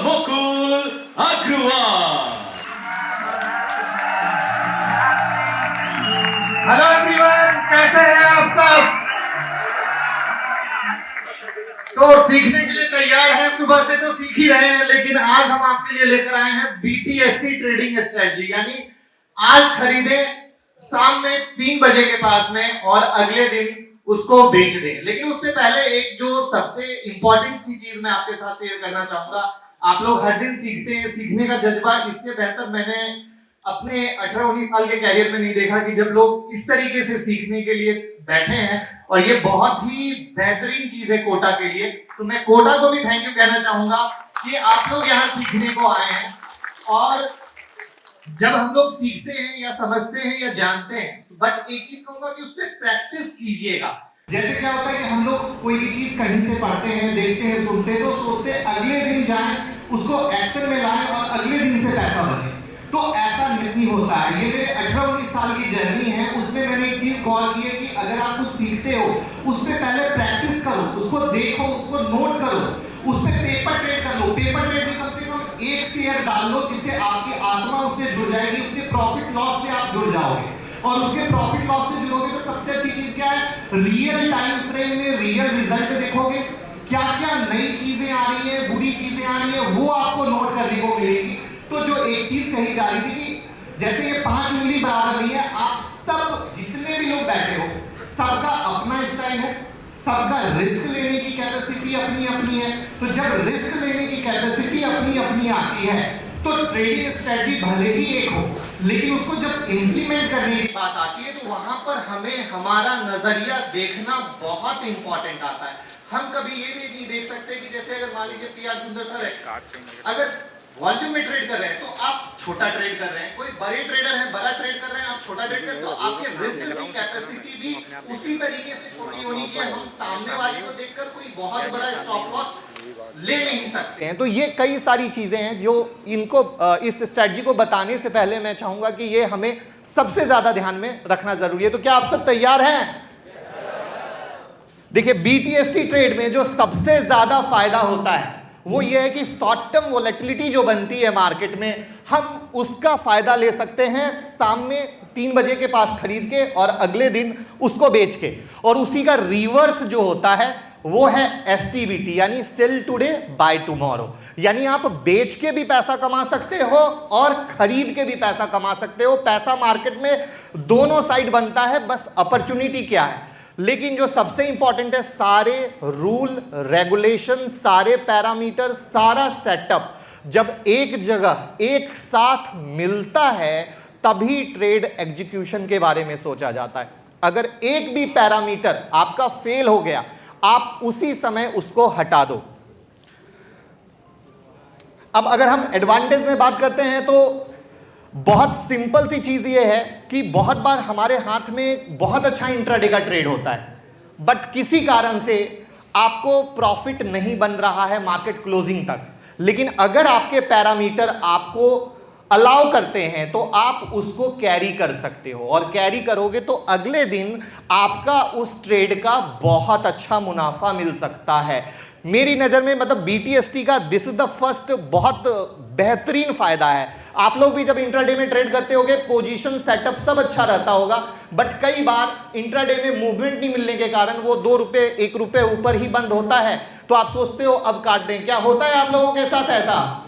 Mukul Agarwal. Hello everyone, कैसे हैं आप सब? तो सीखने के लिए तैयार हैं? सुबह से तो सीख ही रहे हैं, लेकिन आज हम आपके लिए लेकर आए हैं BTST ट्रेडिंग स्ट्रेटजी। यानी आज खरीदे शाम में 3 बजे के पास में और अगले दिन उसको बेच दें। लेकिन उससे पहले एक जो सबसे इंपॉर्टेंट सी चीज मैं आपके साथ शेयर करना चाहूंगा। आप लोग हर दिन सीखते हैं, सीखने का जज्बा इससे बेहतर मैंने अपने 18-19 साल के कैरियर में नहीं देखा कि जब लोग इस तरीके से सीखने के लिए बैठे हैं। और ये बहुत ही बेहतरीन चीज है कोटा के लिए। तो मैं कोटा को भी थैंक यू कहना चाहूंगा कि आप लोग यहाँ सीखने को आए हैं। और जब हम लोग सीखते हैं या समझते हैं या जानते हैं, बट एक चीज कहूंगा कि उस पर प्रैक्टिस कीजिएगा। जैसे क्या होता है कि हम लोग कोई भी चीज कहीं से पढ़ते हैं, देखते हैं, सुनते हैं, तो सोचते हैं अगले दिन जाएं, उसको एक्शन में लाएं और अगले दिन से पैसा बने। तो ऐसा नहीं होता है। ये मेरे 18-19 साल की जर्नी है, उसमें मैंने एक चीज गौर की है कि अगर आप कुछ सीखते हो, उस पर पहले प्रैक्टिस करो, उसको देखो, उसको नोट करो, उस पर पेपर ट्रेड कर लो। पेपर ट्रेड में कम से कम 1 शेयर डाल लो, जिससे आपकी आत्मा उससे जुड़ जाएगी, उसके प्रॉफिट लॉस से आप जुड़ जाओगे। और उसके प्रॉफिट लॉस से जुड़ोगे तो सबसे अच्छी चीज क्या है, रियल टाइम फ्रेम में रियल रिजल्ट देखोगे। क्या क्या नई चीजें आ रही है, बुरी चीजें आ रही है, वो आपको नोट करने को मिलेगी। तो जो एक चीज कही जा रही थी कि जैसे ये 5 उंगली बराबर नहीं है, आप सब जितने भी लोग बैठे हो, सबका अपना स्टाइल है, सबका रिस्क लेने की कैपेसिटी अपनी अपनी है। तो जब रिस्क लेने की कैपेसिटी अपनी अपनी आती है, तो ट्रेडिंग स्ट्रेटजी भले ही एक हो, लेकिन उसको जब इंप्लीमेंट करने की बात आती है, तो वहां पर हमें हमारा नजरिया देखना बहुत इंपॉर्टेंट आता है। हम कभी ये नहीं देख सकते कि जैसे अगर मान लीजिए PR सुंदर सर है, अगर वॉल्यूम में ट्रेड कर रहे हैं तो आप छोटा ट्रेड कर रहे हैं, कोई बड़े ट्रेडर है बड़ा ट्रेड कर रहे हैं, आप छोटा ट्रेड कर रहे हैं, तो आपके रिस्क की कैपेसिटी भी उसी तरीके से छोटी होनी चाहिए। हम सामने वाले को देखकर कोई बहुत बड़ा स्टॉप लॉस ले नहीं सकते हैं। तो ये कई सारी चीजें हैं जो इनको इस स्ट्रेटजी को बताने से पहले मैं चाहूंगा कि ये हमें सबसे ज्यादा ध्यान में रखना जरूरी है। तो क्या आप सब तैयार हैं? देखिए, BTST ट्रेड में जो सबसे ज्यादा फायदा होता है वो ये है कि शॉर्ट टर्म वोलेटिलिटी जो बनती है मार्केट में, हम उसका फायदा ले सकते हैं शाम में 3 बजे के पास खरीद के और अगले दिन उसको बेच के। और उसी का रिवर्स जो होता है वो है STBT, यानी सेल टुडे बाय टुमारो। यानी आप बेच के भी पैसा कमा सकते हो और खरीद के भी पैसा कमा सकते हो। पैसा मार्केट में दोनों साइड बनता है, बस अपॉर्चुनिटी क्या है। लेकिन जो सबसे इंपॉर्टेंट है, सारे रूल रेगुलेशन, सारे पैरामीटर, सारा सेटअप जब एक जगह एक साथ मिलता है तभी ट्रेड एग्जीक्यूशन के बारे में सोचा जाता है। अगर एक भी पैरामीटर आपका फेल हो गया, आप उसी समय उसको हटा दो। अब अगर हम एडवांटेज में बात करते हैं तो बहुत सिंपल सी चीज ये है कि बहुत बार हमारे हाथ में बहुत अच्छा इंट्राडे का ट्रेड होता है, बट किसी कारण से आपको प्रॉफिट नहीं बन रहा है मार्केट क्लोजिंग तक। लेकिन अगर आपके पैरामीटर आपको अलाउ करते हैं तो आप उसको कैरी कर सकते हो, और कैरी करोगे तो अगले दिन आपका उस ट्रेड का बहुत अच्छा मुनाफा मिल सकता है। मेरी नजर में मतलब BTST का दिस इज द फर्स्ट बहुत बेहतरीन फायदा है। आप लोग भी जब इंट्राडे में ट्रेड करते होगे, पोजीशन सेटअप सब अच्छा रहता होगा, बट कई बार इंट्राडे में मूवमेंट नहीं मिलने के कारण वो 2 रुपए 1 रुपए ऊपर ही बंद होता है, तो आप सोचते हो अब काट दें। क्या होता है आप लोगों के साथ ऐसा?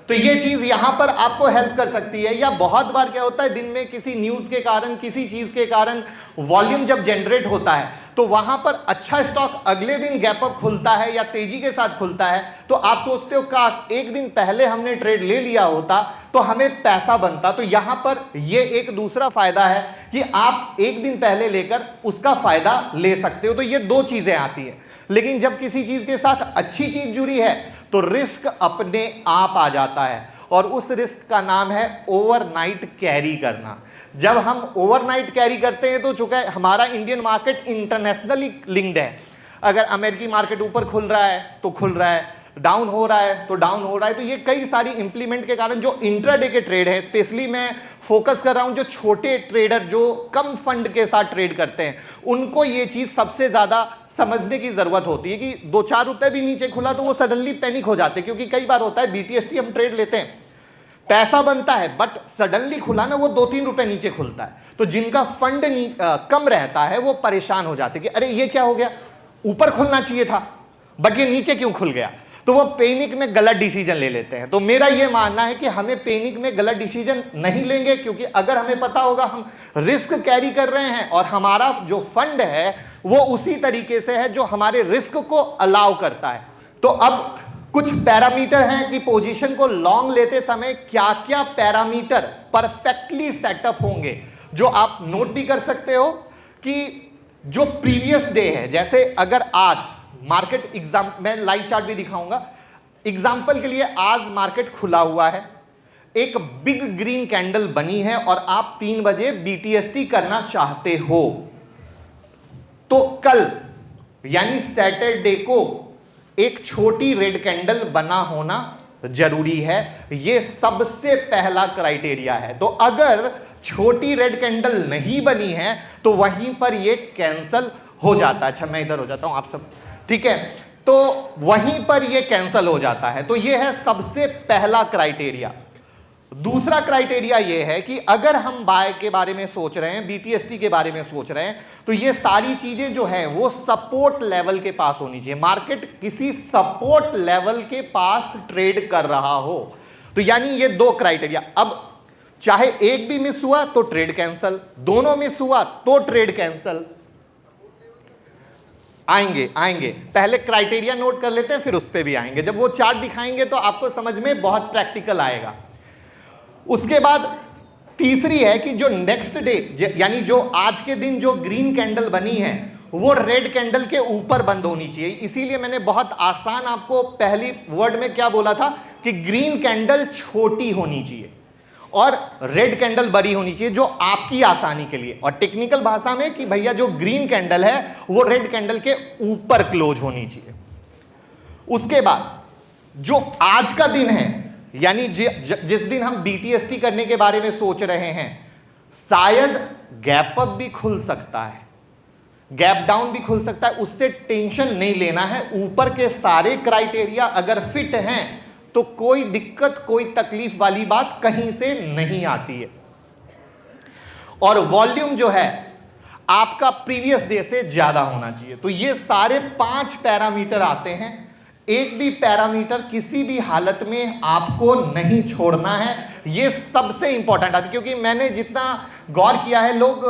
तो ये चीज यहां पर आपको हेल्प कर सकती है। या बहुत बार क्या होता है, दिन में किसी न्यूज के कारण, किसी चीज के कारण वॉल्यूम जब जनरेट होता है तो वहां पर अच्छा स्टॉक अगले दिन गैप अप खुलता है या तेजी के साथ खुलता है, तो आप सोचते हो काश एक दिन पहले हमने ट्रेड ले लिया होता तो हमें पैसा बनता। तो यहां पर ये एक दूसरा फायदा है कि आप एक दिन पहले लेकर उसका फायदा ले सकते हो। तो ये 2 चीजें आती हैं। लेकिन जब किसी चीज के साथ अच्छी चीज जुड़ी है तो रिस्क अपने आप आ जाता है, और उस रिस्क का नाम है ओवरनाइट कैरी करना। जब हम ओवरनाइट कैरी करते हैं तो चूंकि हमारा इंडियन मार्केट इंटरनेशनली लिंक्ड है, अगर अमेरिकी मार्केट ऊपर खुल रहा है तो खुल रहा है, डाउन हो रहा है तो डाउन हो रहा है। तो ये कई सारी इंप्लीमेंट के कारण जो इंट्राडे के ट्रेड है, स्पेशली मैं फोकस कर रहा हूं जो छोटे ट्रेडर जो कम फंड के साथ ट्रेड करते हैं, उनको ये चीज सबसे ज्यादा समझने की जरूरत होती है कि 2-4 रुपए भी नीचे खुला तो वो सडनली पैनिक हो जाते हैं, क्योंकि कई बार होता है BTST हम ट्रेड लेते हैं, पैसा बनता है, बट सडनली खुला ना वो 2-3 रुपए नीचे खुलता है, तो जिनका फंड कम रहता है वो परेशान हो जाते हैं कि अरे ये क्या हो गया, ऊपर खुलना चाहिए था बट ये नीचे क्यों खुल गया, तो वो पैनिक में गलत डिसीजन ले लेते हैं। तो मेरा ये मानना है कि हमें पैनिक में गलत डिसीजन नहीं लेंगे, क्योंकि अगर हमें पता होगा हम रिस्क कैरी कर रहे हैं और हमारा जो फंड है वो उसी तरीके से है जो हमारे रिस्क को अलाउ करता है। तो अब कुछ पैरामीटर हैं कि पोजीशन को लॉन्ग लेते समय क्या क्या पैरामीटर परफेक्टली सेटअप होंगे, जो आप नोट भी कर सकते हो कि जो प्रीवियस डे है, जैसे अगर आज मार्केट मैं लाइव चार्ट भी दिखाऊंगा, एग्जांपल के लिए आज मार्केट खुला हुआ है, एक बिग ग्रीन कैंडल बनी है और आप 3 बजे BTST करना चाहते हो, तो कल यानी सैटरडे को एक छोटी रेड कैंडल बना होना जरूरी है। यह सबसे पहला क्राइटेरिया है। तो अगर छोटी रेड कैंडल नहीं बनी है तो वहीं पर यह कैंसल हो जाता है। अच्छा मैं इधर हो जाता हूं, आप सब ठीक है, तो वहीं पर यह कैंसल हो जाता है। तो यह है सबसे पहला क्राइटेरिया। दूसरा क्राइटेरिया यह है कि अगर हम बाय के बारे में सोच रहे हैं, BTST के बारे में सोच रहे हैं, तो ये सारी चीजें जो है वो सपोर्ट लेवल के पास होनी चाहिए। मार्केट किसी सपोर्ट लेवल के पास ट्रेड कर रहा हो, तो यानी ये 2 क्राइटेरिया। अब चाहे एक भी मिस हुआ तो ट्रेड कैंसल, दोनों मिस हुआ तो ट्रेड कैंसल। आएंगे पहले क्राइटेरिया नोट कर लेते हैं, फिर उस पर भी आएंगे। जब वो चार्ट दिखाएंगे तो आपको समझ में बहुत प्रैक्टिकल आएगा। उसके बाद तीसरी है कि जो नेक्स्ट डे यानी जो आज के दिन जो ग्रीन कैंडल बनी है वो रेड कैंडल के ऊपर बंद होनी चाहिए। इसीलिए मैंने बहुत आसान आपको पहली वर्ड में क्या बोला था कि ग्रीन कैंडल छोटी होनी चाहिए और रेड कैंडल बड़ी होनी चाहिए, जो आपकी आसानी के लिए, और टेक्निकल भाषा में कि भैया जो ग्रीन कैंडल है वो रेड कैंडल के ऊपर क्लोज होनी चाहिए। उसके बाद जो आज का दिन है, यानी जिस दिन हम BTST करने के बारे में सोच रहे हैं, शायद गैप अप भी खुल सकता है, गैप डाउन भी खुल सकता है, उससे टेंशन नहीं लेना है। ऊपर के सारे क्राइटेरिया अगर फिट हैं तो कोई दिक्कत, कोई तकलीफ वाली बात कहीं से नहीं आती है। और वॉल्यूम जो है आपका प्रीवियस डे से ज्यादा होना चाहिए। तो ये सारे 5 पैरामीटर आते हैं। एक भी पैरामीटर किसी भी हालत में आपको नहीं छोड़ना है, ये सबसे इंपॉर्टेंट आता है। क्योंकि मैंने जितना गौर किया है, लोग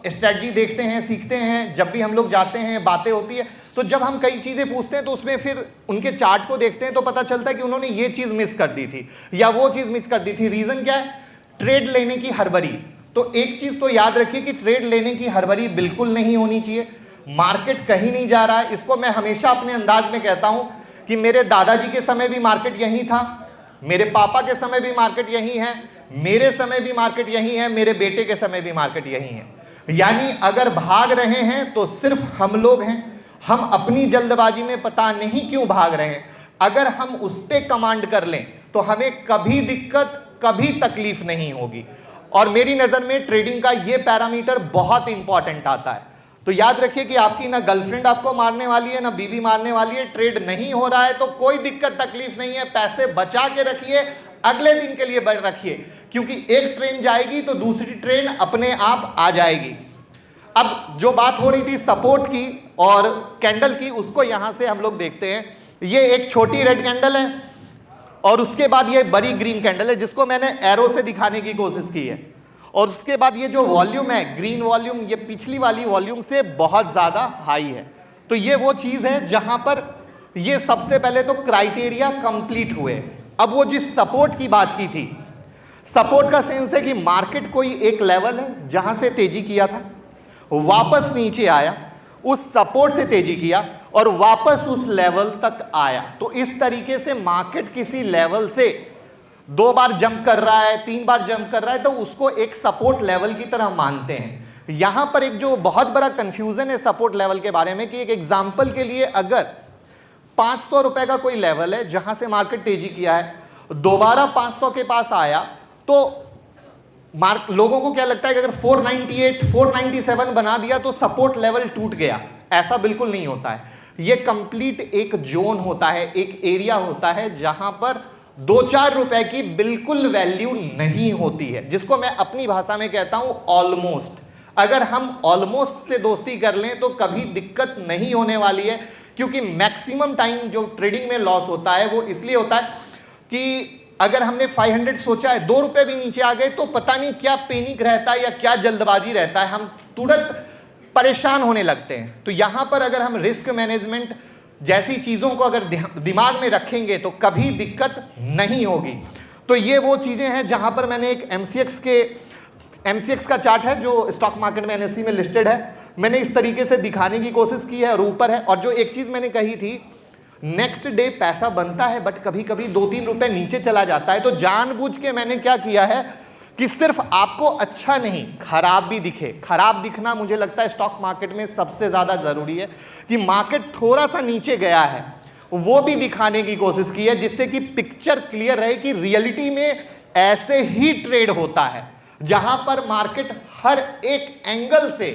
स्ट्रेटजी देखते हैं, सीखते हैं, जब भी हम लोग जाते हैं बातें होती है, तो जब हम कई चीजें पूछते हैं तो उसमें फिर उनके चार्ट को देखते हैं तो पता चलता है कि उन्होंने ये चीज मिस कर दी थी या वो चीज मिस कर दी थी। रीजन क्या है? ट्रेड लेने की हड़बड़ी। तो एक चीज तो याद रखिए कि ट्रेड लेने की हड़बड़ी बिल्कुल नहीं होनी चाहिए। मार्केट कहीं नहीं जा रहा है, इसको मैं हमेशा अपने अंदाज में कहता हूं कि मेरे दादाजी के समय भी मार्केट यही था, मेरे पापा के समय भी मार्केट यही है, मेरे समय भी मार्केट यही है, मेरे बेटे के समय भी मार्केट यही है। यानी अगर भाग रहे हैं तो सिर्फ हम लोग हैं। हम अपनी जल्दबाजी में पता नहीं क्यों भाग रहे हैं। अगर हम उस पे कमांड कर लें तो हमें कभी दिक्कत, कभी तकलीफ नहीं होगी। और मेरी नजर में ट्रेडिंग का ये पैरामीटर बहुत इंपॉर्टेंट आता है। तो याद रखिए कि आपकी ना गर्लफ्रेंड आपको मारने वाली है, ना बीवी मारने वाली है। ट्रेड नहीं हो रहा है तो कोई दिक्कत तकलीफ नहीं है, पैसे बचा के रखिए, अगले दिन के लिए रखिए, क्योंकि एक ट्रेन जाएगी तो दूसरी ट्रेन अपने आप आ जाएगी। अब जो बात हो रही थी सपोर्ट की और कैंडल की, उसको यहां से हम लोग देखते हैं। ये एक छोटी रेड कैंडल है और उसके बाद ये बड़ी ग्रीन कैंडल है, जिसको मैंने एरो से दिखाने की कोशिश की है। और उसके बाद ये जो वॉल्यूम है, ग्रीन वॉल्यूम, ये पिछली वाली वॉल्यूम से बहुत ज्यादा हाई है। तो ये वो चीज है जहां पर ये सबसे पहले तो क्राइटेरिया कंप्लीट हुए। अब वो जिस सपोर्ट की बात की थी, सपोर्ट का सेंस है कि मार्केट कोई एक लेवल है जहां से तेजी किया था, वापस नीचे आया, उस सपोर्ट से तेजी किया और वापस उस लेवल तक आया। तो इस तरीके से मार्केट किसी लेवल से 2 बार जंप कर रहा है, 3 बार जंप कर रहा है, तो उसको एक सपोर्ट लेवल की तरह मानते हैं। यहां पर एक जो बहुत बड़ा कंफ्यूजन है सपोर्ट लेवल के बारे में, कि एक एग्जांपल के लिए अगर 500 रुपए का कोई लेवल है जहां से मार्केट तेजी किया है, दोबारा 500 के पास आया, तो लोगों को क्या लगता है कि अगर 498, 497 बना दिया तो सपोर्ट लेवल टूट गया। ऐसा बिल्कुल नहीं होता है। ये कंप्लीट एक जोन होता है, एक एरिया होता है जहां पर 2-4 रुपए की बिल्कुल वैल्यू नहीं होती है, जिसको मैं अपनी भाषा में कहता हूं ऑलमोस्ट। अगर हम ऑलमोस्ट से दोस्ती कर लें तो कभी दिक्कत नहीं होने वाली है, क्योंकि मैक्सिमम टाइम जो ट्रेडिंग में लॉस होता है वो इसलिए होता है कि अगर हमने 500 सोचा है, 2 रुपए भी नीचे आ गए तो पता नहीं क्या पैनिक रहता है या क्या जल्दबाजी रहता है, हम तुरंत परेशान होने लगते हैं। तो यहां पर अगर हम रिस्क मैनेजमेंट जैसी चीजों को अगर दिमाग में रखेंगे तो कभी दिक्कत नहीं होगी। तो ये वो चीजें हैं जहां पर मैंने एक एमसीएक्स का चार्ट है जो स्टॉक मार्केट में एनएससी में लिस्टेड है, मैंने इस तरीके से दिखाने की कोशिश की है और ऊपर है। और जो एक चीज मैंने कही थी, नेक्स्ट डे पैसा बनता है बट कभी कभी 2-3 रुपए नीचे चला जाता है। तो जानबूझ के मैंने क्या किया है कि सिर्फ आपको अच्छा नहीं खराब भी दिखे। खराब दिखना मुझे लगता है स्टॉक मार्केट में सबसे ज्यादा जरूरी है, कि मार्केट थोड़ा सा नीचे गया है वो भी दिखाने की कोशिश की है, जिससे कि पिक्चर क्लियर रहे कि रियलिटी में ऐसे ही ट्रेड होता है, जहां पर मार्केट हर एक एंगल से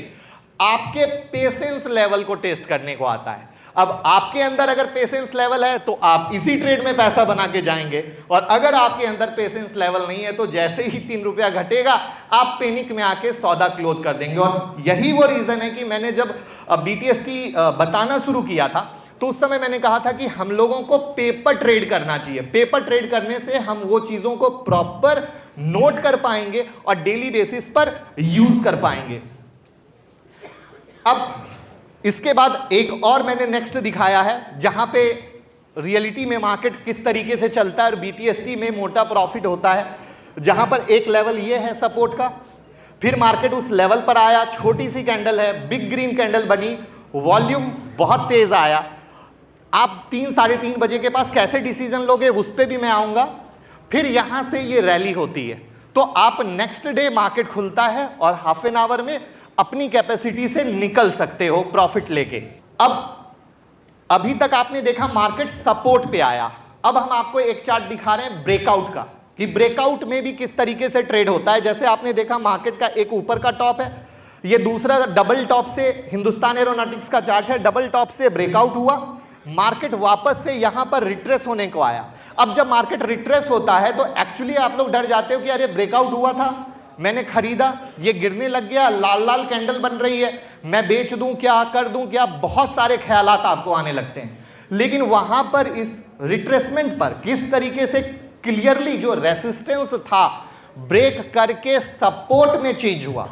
आपके पेशेंस लेवल को टेस्ट करने को आता है। अब आपके अंदर अगर पेशेंस लेवल है तो आप इसी ट्रेड में पैसा बना के जाएंगे, और अगर आपके अंदर पेशेंस लेवल नहीं है तो जैसे ही 3 रुपया घटेगा आप पैनिक में आके सौदा क्लोज कर देंगे। और यही वो रीजन है कि मैंने जब BTST बताना शुरू किया था तो उस समय मैंने कहा था कि हम लोगों को पेपर ट्रेड करना चाहिए। पेपर ट्रेड करने से हम वो चीजों को प्रॉपर नोट कर पाएंगे और डेली बेसिस पर यूज कर पाएंगे। अब इसके बाद एक और मैंने नेक्स्ट दिखाया है जहां पे रियलिटी में मार्केट किस तरीके से चलता है और BTST में मोटा प्रॉफिट होता है, जहां पर एक लेवल ये है सपोर्ट का, फिर मार्केट उस लेवल पर आया, छोटी सी कैंडल है, बिग ग्रीन कैंडल बनी, वॉल्यूम बहुत तेज आया। आप 3-3:30 बजे के पास कैसे डिसीजन लोगे उस पर भी मैं आऊंगा। फिर यहां से ये रैली होती है तो आप नेक्स्ट डे मार्केट खुलता है और हाफ एन आवर में अपनी कैपेसिटी से निकल सकते हो प्रॉफिट लेके। अब अभी तक आपने देखा मार्केट सपोर्ट पे आया, अब हम आपको एक चार्ट दिखा रहे हैं ब्रेकआउट का, कि ब्रेकआउट में भी किस तरीके से ट्रेड होता है। जैसे आपने देखा मार्केट का एक ऊपर का टॉप है, ये दूसरा डबल टॉप से हिंदुस्तान एरोनॉटिक्स का चार्ट है, डबल टॉप से ब्रेकआउट हुआ, मार्केट वापस से यहां पर रिट्रेस होने को आया। अब जब मार्केट रिट्रेस होता है तो एक्चुअली आप लोग डर जाते हो कि अरे ब्रेकआउट हुआ था, मैंने खरीदा, ये गिरने लग गया, लाल लाल कैंडल बन रही है, मैं बेच दूं क्या, कर दूं क्या, बहुत सारे ख्यालात आपको आने लगते हैं। लेकिन वहां पर इस रिट्रेसमेंट पर किस तरीके से क्लियरली जो रेसिस्टेंस था ब्रेक करके सपोर्ट में चेंज हुआ,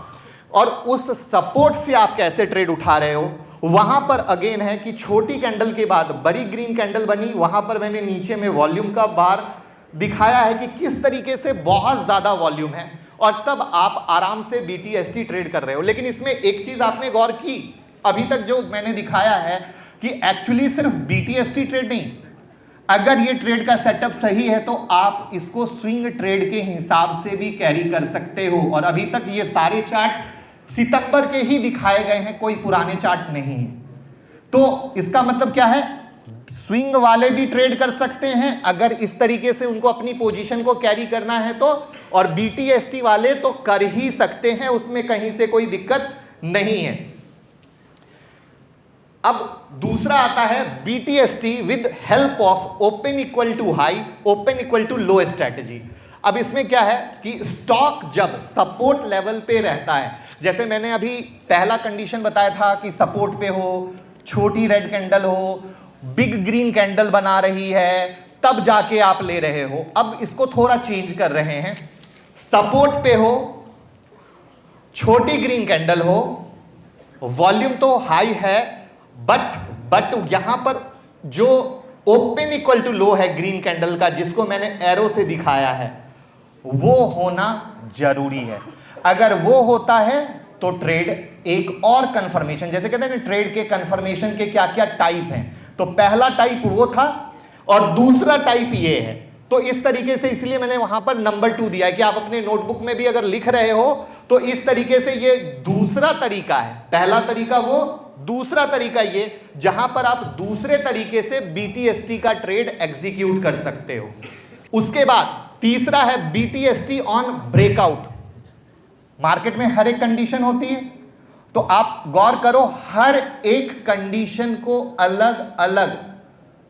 और उस सपोर्ट से आप कैसे ट्रेड उठा रहे हो, वहां पर अगेन है कि छोटी कैंडल के बाद बड़ी ग्रीन कैंडल बनी, वहां पर मैंने नीचे में वॉल्यूम का बार दिखाया है कि किस तरीके से बहुत ज्यादा वॉल्यूम है, और तब आप आराम से BTST ट्रेड कर रहे हो। लेकिन इसमें एक चीज आपने गौर की, अभी तक जो मैंने दिखाया है कि एक्चुअली सिर्फ BTST ट्रेड नहीं, अगर ये ट्रेड का सेटअप सही है तो आप इसको स्विंग ट्रेड के हिसाब से भी कैरी कर सकते हो। और अभी तक ये सारे चार्ट सितंबर के ही दिखाए गए हैं, कोई पुराने चार्ट नहीं है। तो इसका मतलब क्या है, स्विंग वाले भी ट्रेड कर सकते हैं अगर इस तरीके से उनको अपनी पोजीशन को कैरी करना है तो, और BTST वाले तो कर ही सकते हैं, उसमें कहीं से कोई दिक्कत नहीं है। अब दूसरा आता है BTST with help of open equal to high, open equal to low strategy. अब इसमें क्या है कि स्टॉक जब सपोर्ट लेवल पे रहता है, जैसे मैंने अभी पहला कंडीशन बताया था कि सपोर्ट पे हो, छोटी रेड कैंडल हो, बिग ग्रीन कैंडल बना रही है, तब जाके आप ले रहे हो। अब इसको थोड़ा चेंज कर रहे हैं, सपोर्ट पे हो, छोटी ग्रीन कैंडल हो, वॉल्यूम तो हाई है, बट यहां पर जो ओपन इक्वल टू लो है ग्रीन कैंडल का, जिसको मैंने एरो से दिखाया है, वो होना जरूरी है। अगर वो होता है तो ट्रेड एक और कंफर्मेशन, जैसे कहते हैं ट्रेड के कंफर्मेशन के क्या क्या टाइप हैं, तो पहला टाइप वो था और दूसरा टाइप ये है। तो इस तरीके से, इसलिए मैंने वहां पर नंबर 2 दिया है कि आप अपने नोटबुक में भी अगर लिख रहे हो तो इस तरीके से ये दूसरा तरीका है। पहला तरीका वो, दूसरा तरीका ये, जहां पर आप दूसरे तरीके से BTST का ट्रेड एग्जीक्यूट कर सकते हो। उसके बाद तीसरा है BTST ऑन ब्रेकआउट। मार्केट में हर एक कंडीशन होती है, तो आप गौर करो, हर एक कंडीशन को अलग अलग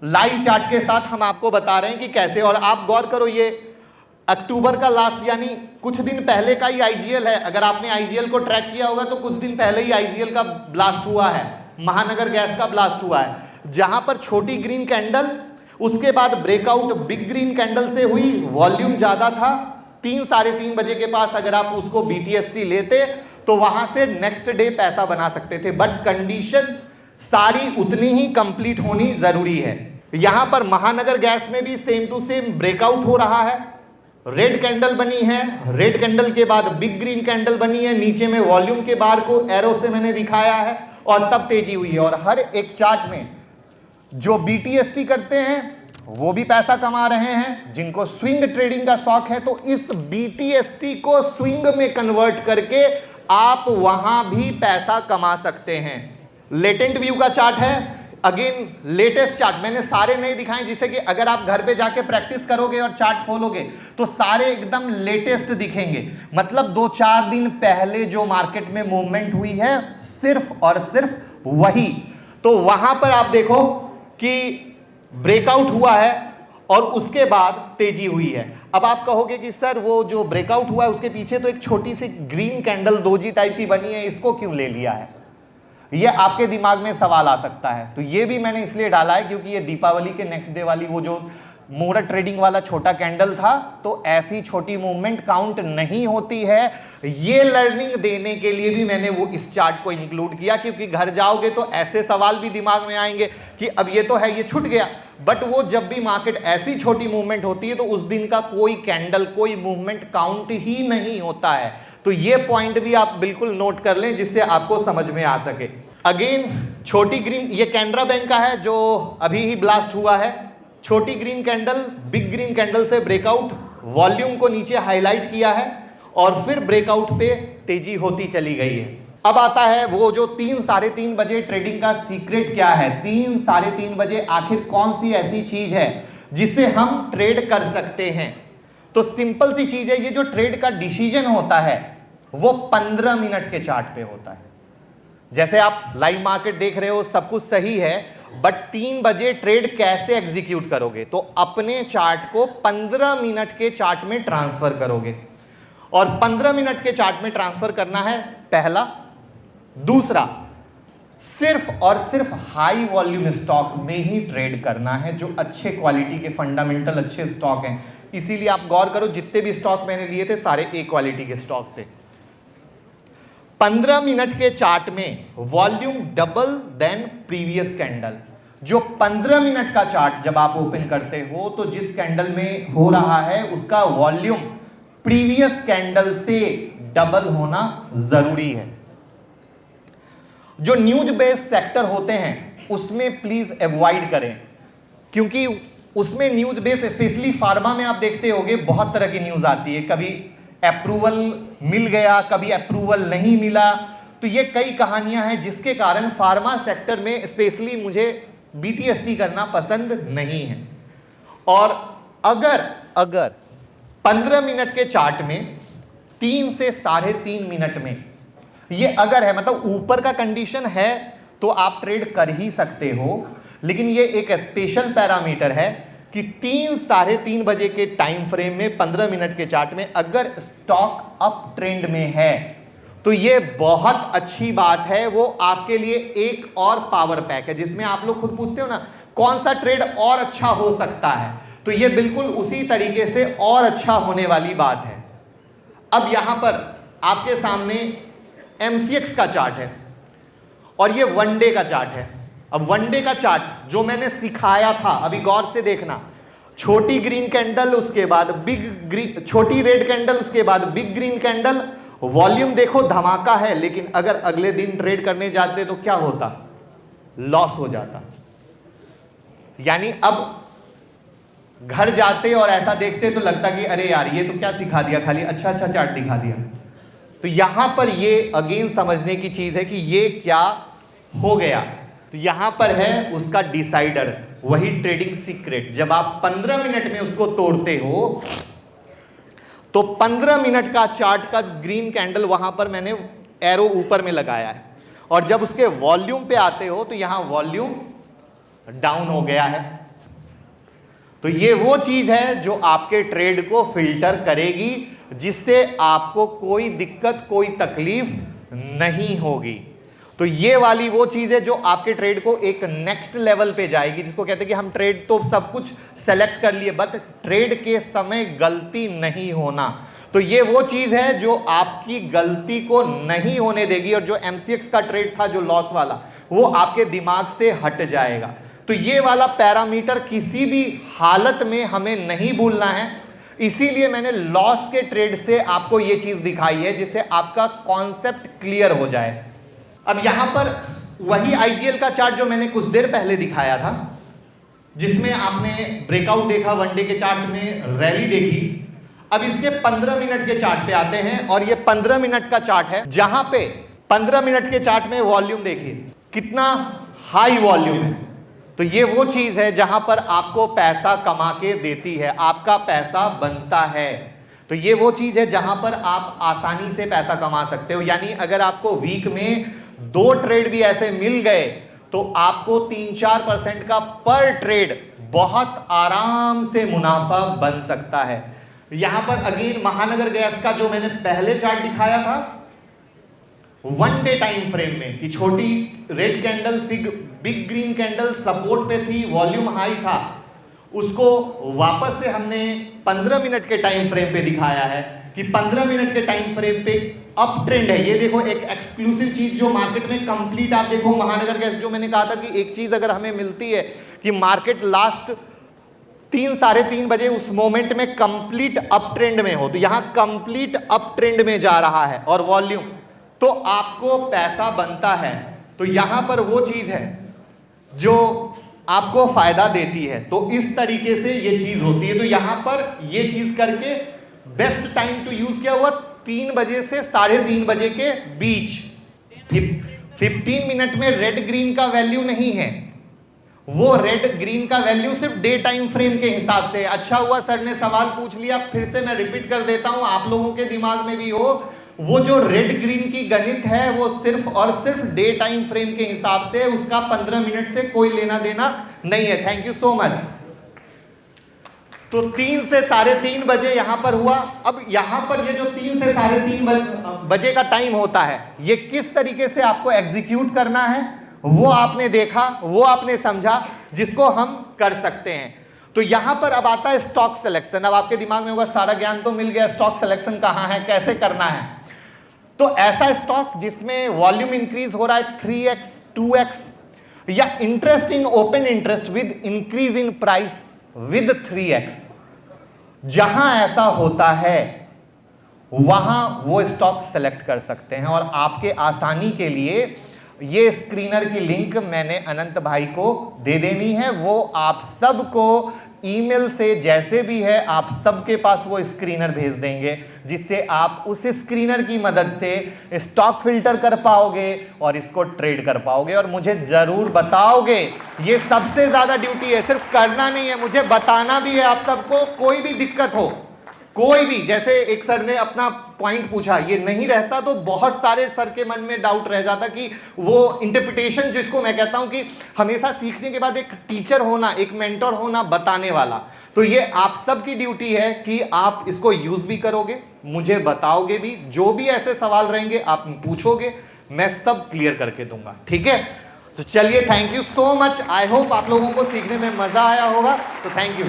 लाइव चार्ट के साथ हम आपको बता रहे हैं कि कैसे। और आप गौर करो, ये अक्टूबर का लास्ट यानी कुछ दिन पहले का ही आईजीएल है। अगर आपने आईजीएल को ट्रैक किया होगा तो कुछ दिन पहले ही आईजीएल का ब्लास्ट हुआ है, महानगर गैस का ब्लास्ट हुआ है, जहां पर छोटी ग्रीन कैंडल, उसके बाद ब्रेकआउट बिग ग्रीन कैंडल से हुई, वॉल्यूम ज्यादा था। 3-3:30 बजे के पास अगर आप उसको बीटीएसटी लेते तो वहां से नेक्स्ट डे पैसा बना सकते थे, बट कंडीशन सारी उतनी ही कंप्लीट होनी जरूरी है। यहां पर महानगर गैस में भी सेम टू सेम ब्रेकआउट हो रहा है, रेड कैंडल बनी है, रेड कैंडल के बाद बिग ग्रीन कैंडल बनी है, नीचे में वॉल्यूम के बार को एरो से मैंने दिखाया है और तब तेजी हुई है। और हर एक चार्ट में जो बीटीएसटी करते हैं वो भी पैसा कमा रहे हैं। जिनको स्विंग ट्रेडिंग का शौक है तो इस बीटीएसटी को स्विंग में कन्वर्ट करके आप वहां भी पैसा कमा सकते हैं। लेटेंट व्यू का चार्ट है, अगेन लेटेस्ट चार्ट, मैंने सारे नहीं दिखाए, जिससे कि अगर आप घर पे जाके प्रैक्टिस करोगे और चार्ट खोलोगे तो सारे एकदम लेटेस्ट दिखेंगे। मतलब 2-4 दिन पहले जो मार्केट में मूवमेंट हुई है सिर्फ और सिर्फ वही। तो वहां पर आप देखो कि ब्रेकआउट हुआ है और उसके बाद तेजी हुई है। अब आप कहोगे कि सर वो जो ब्रेकआउट हुआ है उसके पीछे तो एक छोटी सी ग्रीन कैंडल दोजी टाइप की बनी है, इसको क्यों ले लिया है? ये आपके दिमाग में सवाल आ सकता है। तो ये भी मैंने इसलिए डाला है क्योंकि ये दीपावली के नेक्स्ट डे वाली वो जो मुहूर्त ट्रेडिंग वाला छोटा कैंडल था, तो ऐसी छोटी मूवमेंट काउंट नहीं होती है। ये लर्निंग देने के लिए भी मैंने वो इस चार्ट को इंक्लूड किया, क्योंकि घर जाओगे तो ऐसे सवाल भी दिमाग में आएंगे कि अब ये तो है, ये छूट गया, बट वो जब भी मार्केट ऐसी छोटी मूवमेंट होती है तो उस दिन का कोई कैंडल, कोई मूवमेंट काउंट ही नहीं होता है। तो ये पॉइंट भी आप बिल्कुल नोट कर लें जिससे आपको समझ में आ सके। अगेन छोटी ग्रीन, ये कैनरा बैंक का है जो अभी ही ब्लास्ट हुआ है। छोटी green candle big green candle से ब्रेकआउट, वॉल्यूम को नीचे हाईलाइट किया है और फिर ब्रेकआउट पे तेजी होती चली गई है। अब आता है वो जो 3-3:30 बजे ट्रेडिंग का सीक्रेट क्या है। 3-3:30 बजे आखिर कौन सी ऐसी चीज है जिससे हम ट्रेड कर सकते हैं? तो सिंपल सी चीज है, ये जो ट्रेड का डिसीजन होता है वो 15 मिनट के चार्ट पे होता है। जैसे आप लाइव मार्केट देख रहे हो, सब कुछ सही है, बट 3 बजे ट्रेड कैसे एग्जीक्यूट करोगे? तो अपने चार्ट को 15 मिनट के चार्ट में ट्रांसफर करोगे और 15 मिनट के चार्ट में ट्रांसफर करना है, पहला। दूसरा, सिर्फ और सिर्फ हाई वॉल्यूम स्टॉक में ही ट्रेड करना है, जो अच्छे क्वालिटी के फंडामेंटल अच्छे स्टॉक हैं। इसीलिए आप गौर करो, जितने भी स्टॉक मैंने लिए थे सारे ए क्वालिटी के स्टॉक थे। 15 मिनट के चार्ट में volume double than previous candle. जो 15 मिनट का चार्ट जब आप ओपन करते हो तो जिस कैंडल में हो रहा है उसका वॉल्यूम प्रीवियस कैंडल से डबल होना जरूरी है। जो न्यूज बेस्ड सेक्टर होते हैं उसमें प्लीज अवॉइड करें, क्योंकि उसमें न्यूज बेस्ड, स्पेशली फार्मा में आप देखते होंगे बहुत तरह की न्यूज आती है। कभी अप्रूवल मिल गया, कभी अप्रूवल नहीं मिला, तो ये कई कहानियां हैं जिसके कारण फार्मा सेक्टर में स्पेशली मुझे बीटीएसटी करना पसंद नहीं है। और अगर 15 मिनट के चार्ट में 3 से 3.5 मिनट में ये अगर है, मतलब ऊपर का कंडीशन है तो आप ट्रेड कर ही सकते हो, लेकिन ये एक स्पेशल पैरामीटर है कि 3-3:30 बजे के टाइम फ्रेम में 15 मिनट के चार्ट में अगर स्टॉक अप ट्रेंड में है तो ये बहुत अच्छी बात है। वो आपके लिए एक और पावर पैक है, जिसमें आप लोग खुद पूछते हो ना कौन सा ट्रेड और अच्छा हो सकता है, तो ये बिल्कुल उसी तरीके से और अच्छा होने वाली बात है। अब यहां पर आपके सामने एमसीएक्स का चार्ट है और ये वनडे का चार्ट है। अब वनडे का चार्ट जो मैंने सिखाया था, अभी गौर से देखना, छोटी ग्रीन कैंडल, उसके बाद बिग ग्रीन, छोटी रेड कैंडल, उसके बाद बिग ग्रीन कैंडल, वॉल्यूम देखो धमाका है, लेकिन अगर अगले दिन ट्रेड करने जाते तो क्या होता? लॉस हो जाता। यानी अब घर जाते और ऐसा देखते तो लगता कि अरे यार ये तो क्या सिखा दिया, खाली अच्छा चार्ट दिखा दिया। तो यहां पर ये अगेन समझने की चीज है कि ये क्या हो गया। तो यहां पर है उसका डिसाइडर, वही ट्रेडिंग सीक्रेट। जब आप 15 मिनट में उसको तोड़ते हो तो 15 मिनट का चार्ट का ग्रीन कैंडल वहां पर मैंने एरो ऊपर में लगाया है। और जब उसके वॉल्यूम पे आते हो तो यहां वॉल्यूम डाउन हो गया है। तो ये वो चीज है जो आपके ट्रेड को फिल्टर करेगी, जिससे आपको कोई दिक्कत, कोई तकलीफ नहीं होगी। तो ये वाली वो चीज है जो आपके ट्रेड को एक नेक्स्ट लेवल पे जाएगी, जिसको कहते हैं कि हम ट्रेड तो सब कुछ सेलेक्ट कर लिए, बट ट्रेड के समय गलती नहीं होना। तो ये वो चीज है जो आपकी गलती को नहीं होने देगी, और जो MCX का ट्रेड था जो लॉस वाला, वो आपके दिमाग से हट जाएगा। तो ये वाला पैरामीटर किसी भी हालत में हमें नहीं भूलना है, इसीलिए मैंने लॉस के ट्रेड से आपको ये चीज दिखाई है, जिससे आपका कॉन्सेप्ट क्लियर हो जाए। अब यहां पर वही IGL का चार्ट जो मैंने कुछ देर पहले दिखाया था, जिसमें आपने ब्रेकआउट देखा, वनडे के चार्ट में रैली देखी। अब इसके 15 मिनट के चार्ट पे आते हैं, और ये 15 मिनट का चार्ट है, जहां पे 15 मिनट के चार्ट में वॉल्यूम देखिए कितना हाई वॉल्यूम है। तो ये वो चीज है जहां पर आपको पैसा कमा के देती है, आपका पैसा बनता है। तो ये वो चीज है जहां पर आप आसानी से पैसा कमा सकते हो। यानी अगर आपको वीक में 2 ट्रेड भी ऐसे मिल गए तो आपको 3-4% का पर ट्रेड बहुत आराम से मुनाफा बन सकता है। यहां पर अगेन महानगर गैस का जो मैंने पहले चार्ट दिखाया था, 1 डे टाइम फ्रेम में, कि छोटी red candle big green candle support पे थी, वॉल्यूम हाई था, उसको वापस से हमने 15 मिनट के टाइम फ्रेम पे दिखाया है कि 15 मिनट के टाइम फ्रेम पे अप ट्रेंड है। ये देखो एक एक्सक्लूसिव चीज जो मार्केट में कंप्लीट, आप देखो महानगर गैस, जो मैंने कहा था कि एक चीज अगर हमें मिलती है कि मार्केट लास्ट 3-3:30 बजे उस मोमेंट में कंप्लीट अप ट्रेंड में हो, तो यहां कंप्लीट अप ट्रेंड में जा रहा है और वॉल्यूम, तो आपको पैसा बनता है। तो यहां पर वो चीज है जो आपको फायदा देती है। तो इस तरीके से ये चीज होती है। तो यहां पर ये चीज करके बेस्ट टाइम टू यूज क्या हुआ, 3 बजे से 3:30 बजे के बीच। 15 मिनट में रेड ग्रीन का वैल्यू नहीं है, वो रेड ग्रीन का वैल्यू सिर्फ डे टाइम फ्रेम के हिसाब से। अच्छा हुआ सर ने सवाल पूछ लिया, फिर से मैं रिपीट कर देता हूं, आप लोगों के दिमाग में भी हो। वो जो रेड ग्रीन की गणित है वो सिर्फ और सिर्फ डे टाइम फ्रेम के हिसाब से, उसका 15 मिनट से कोई लेना देना नहीं है। Thank you so much. तो 3 से 3:30 बजे यहां पर हुआ। अब यहां पर ये जो 3 से 3:30 बजे का टाइम होता है, ये किस तरीके से आपको एग्जीक्यूट करना है वो आपने देखा, वो आपने समझा, जिसको हम कर सकते हैं। तो यहां पर अब आता है स्टॉक सिलेक्शन। अब आपके दिमाग में होगा सारा ज्ञान तो मिल गया, स्टॉक सिलेक्शन कहां है, कैसे करना है। तो ऐसा स्टॉक जिसमें वॉल्यूम इंक्रीज हो रहा है 3x 2x, या interest in open interest with increase in price with 3x, जहां ऐसा होता है वहां वो स्टॉक सेलेक्ट कर सकते हैं। और आपके आसानी के लिए ये स्क्रीनर की लिंक मैंने अनंत भाई को दे देनी है, वो आप सबको ईमेल से जैसे भी है आप सबके पास वो स्क्रीनर भेज देंगे, जिससे आप उस स्क्रीनर की मदद से स्टॉक फिल्टर कर पाओगे और इसको ट्रेड कर पाओगे और मुझे जरूर बताओगे। ये सबसे ज्यादा ड्यूटी है, सिर्फ करना नहीं है, मुझे बताना भी है आप सबको। कोई भी दिक्कत हो, कोई भी, जैसे एक सर ने अपना पॉइंट पूछा, ये नहीं रहता तो बहुत सारे सर के मन में डाउट रह जाता कि वो इंटरप्रिटेशन, जिसको मैं कहता हूं कि हमेशा सीखने के बाद एक टीचर होना, एक मेंटर होना, बताने वाला। तो ये आप सब की ड्यूटी है कि आप इसको यूज भी करोगे, मुझे बताओगे भी, जो भी ऐसे सवाल रहेंगे आप पूछोगे, मैं सब क्लियर करके दूंगा। ठीक है, तो चलिए, thank you so much. I hope आप लोगों को सीखने में मजा आया होगा। तो थैंक यू।